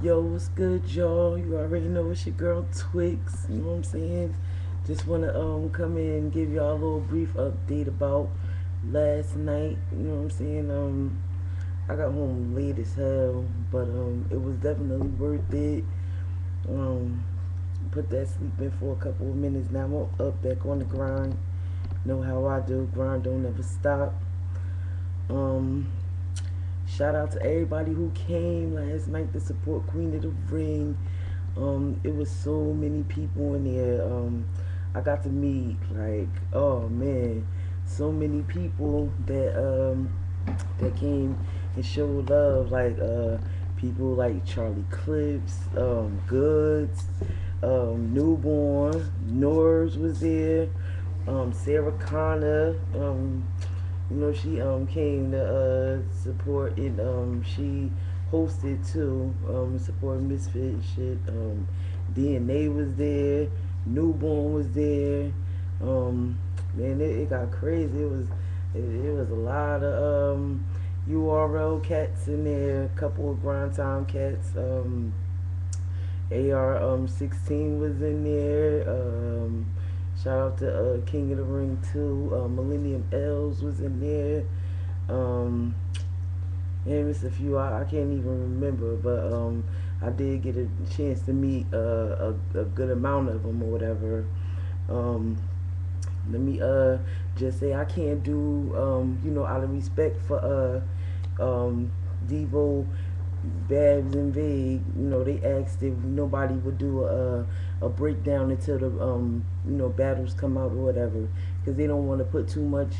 Yo, what's good, y'all? You already know it's your girl Twix. You know what I'm saying? Just wanna come in and give y'all a little brief update about last night. You know what I'm saying? I got home late as hell, but it was definitely worth it. Um, put that sleep in for a couple of minutes. Now I'm up back on the grind. Know how I do. Grind don't ever stop. Um, Shout out to everybody who came last night to support Queen of the Ring. It was so many people in there. I got to meet like, oh man, so many people that came and showed love. Like people like Charlie Clips, Goods, Newborn, Nors was there, Sarah Connor. She came to support it. She hosted too, support Misfit shit. DNA was there, Newborn was there. Man, it got crazy. It was a lot of URL cats in there, a couple of grind time cats. AR 16 was in there. Shout out to King of the Ring too. Millennium L's was in there. And it's a few I can't even remember, but I did get a chance to meet a good amount of them or whatever. Um, Let me just say I can't do out of respect for Devo, Babs and Vague. They asked if nobody would do a breakdown until the battles come out or whatever, because they don't want to put too much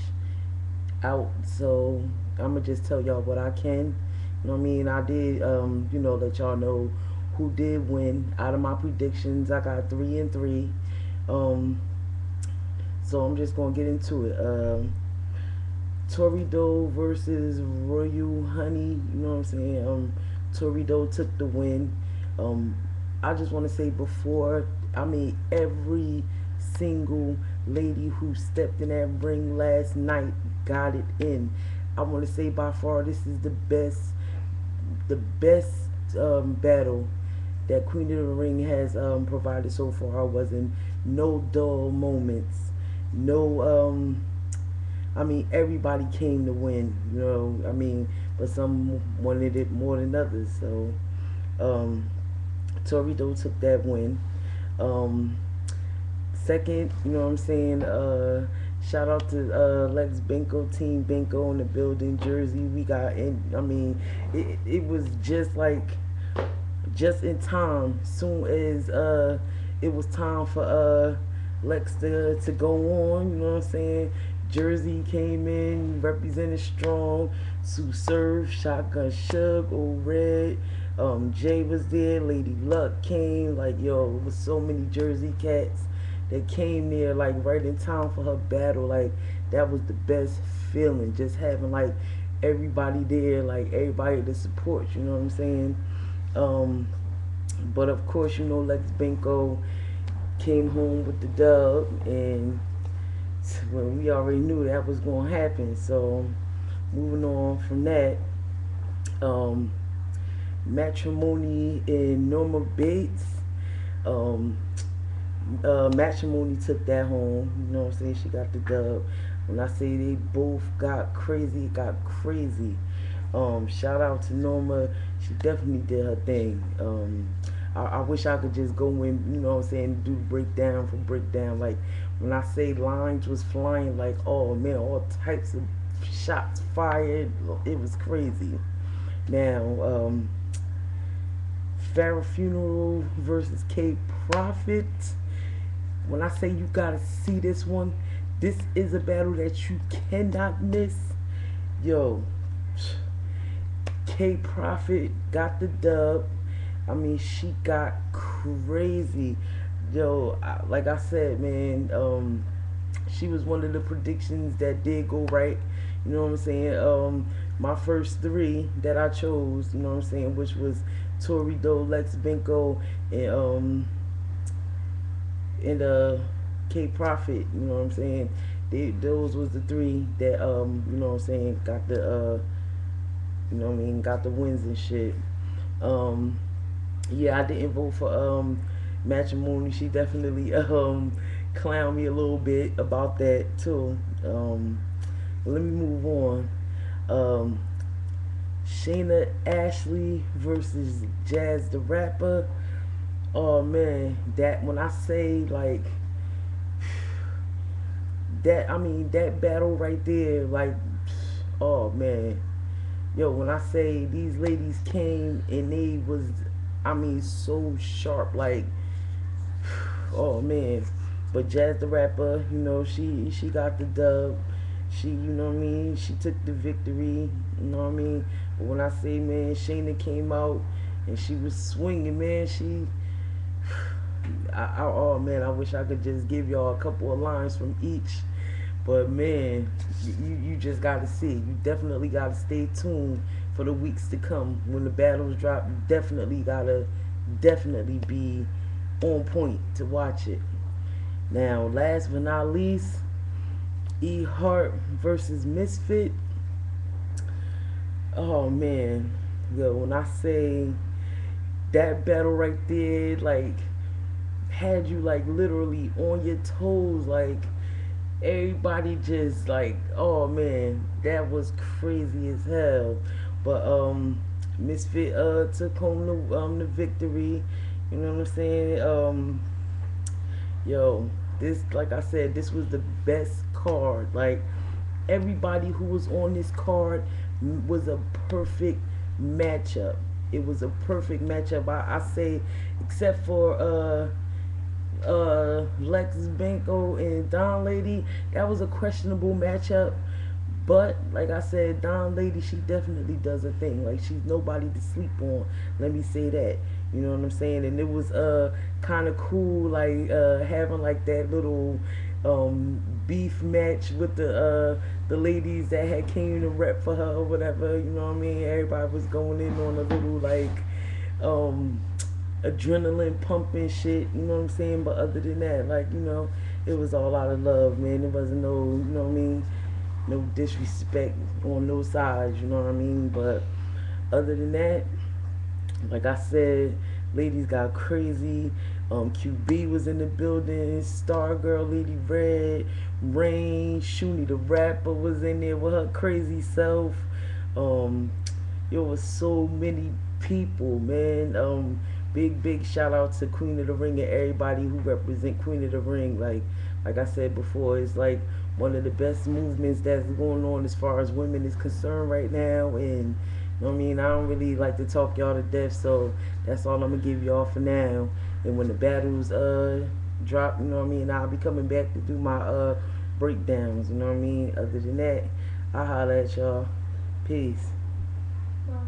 out. So I'm gonna just tell y'all what I can. You know what I mean? I did let y'all know who did win. Out of my predictions, I got 3-3. Um, so I'm just gonna get into it. Torido versus Royal Honey. You know what I'm saying? Torido took the win. Um, I just want to say before, I mean, every single lady who stepped in that ring last night got it in. I want to say by far this is the best battle that Queen of the Ring has provided so far. I wasn't no dull moments, no I mean, everybody came to win, I mean, but some wanted it more than others. So, Torito took that win. Um, Second, you know what I'm saying? Shout out to Lex Benko, Team Benko in the building, Jersey. We got in, I mean, it was just in time. Soon as it was time for Lex to go on, you know what I'm saying? Jersey came in, represented strong. Sue Surf, Shotgun Shug, Old Red. Jay was there, Lady Luck came. Like, yo, it was so many Jersey cats that came there, like, right in time for her battle. Like, that was the best feeling, just having, like, everybody there, like, everybody to support, you know what I'm saying? Um, but of course, Lex Benko came home with the dub, and well, we already knew that was going to happen. So, moving on from that, um, Matrimony and Norma Bates. Um, Matrimony took that home. You know what I'm saying? She got the dub. When I say they both got crazy, it got crazy. Shout out to Norma. She definitely did her thing. I wish I could just go in, you know what I'm saying, do breakdown for breakdown. Like, when I say lines was flying, like, oh man, all types of shots fired. It was crazy. Now, Farrah Funeral versus K Prophet. When I say you gotta see this one, this is a battle that you cannot miss. Yo, K Prophet got the dub. I mean, she got crazy. Yo, like I said, man, she was one of the predictions that did go right. You know what I'm saying? My first three that I chose, you know what I'm saying, which was Tori Doe, Lex Benko, and K Prophet. You know what I'm saying? Those was the three that you know what I'm saying, got the got the wins and shit. Um, yeah, I didn't vote for matrimony. She definitely clowned me a little bit about that too. Let me move on. Um, Shayna Ashley versus Jazz the Rapper. Oh man, that when I say like that, I mean that battle right there, like, oh man, yo, when I say these ladies came and they was, I mean, so sharp, like, oh man. But Jazz the Rapper, she got the dub. She, what I mean, she took the victory. You know what I mean. But when I say, man, Shayna came out and she was swinging, man. Oh man, I wish I could just give y'all a couple of lines from each. But man, you just gotta see. You definitely gotta stay tuned for the weeks to come. When the battles drop, you definitely be on point to watch it. Now, last but not least, E Hart versus Misfit. Oh man, yo, when I say that battle right there, like, had you like literally on your toes, like everybody just like, oh man, that was crazy as hell. But Misfit took home the victory. You know what I'm saying? Yo, this, like I said, this was the best card. Like, everybody who was on this card was a perfect matchup. It was a perfect matchup. I say, except for Lex Benko and Don Lady, that was a questionable matchup. But like I said, Don Lady, she definitely does a thing. Like, she's nobody to sleep on. Let me say that. You know what I'm saying? And it was kind of cool, like having like that little beef match with the ladies that had came to rep for her or whatever. You know what I mean? Everybody was going in on a little like um adrenaline pumping shit, you know what I'm saying? But other than that, like, it was all out of love, man. It wasn't no, you know what I mean, no disrespect on no sides, you know what I mean? But other than that, like I said, ladies got crazy. QB was in the building, Stargirl, Lady Red, Rain, Shuni the rapper was in there with her crazy self. Um, there was so many people, man. Big shout out to Queen of the Ring and everybody who represent Queen of the Ring. Like I said before, it's like one of the best movements that's going on as far as women is concerned right now. And you know what I mean, I don't really like to talk y'all to death, so that's all I'm gonna give y'all for now. And when the battles drop, you know what I mean, I'll be coming back to do my breakdowns. You know what I mean. Other than that, I'll holler at y'all. Peace. Well,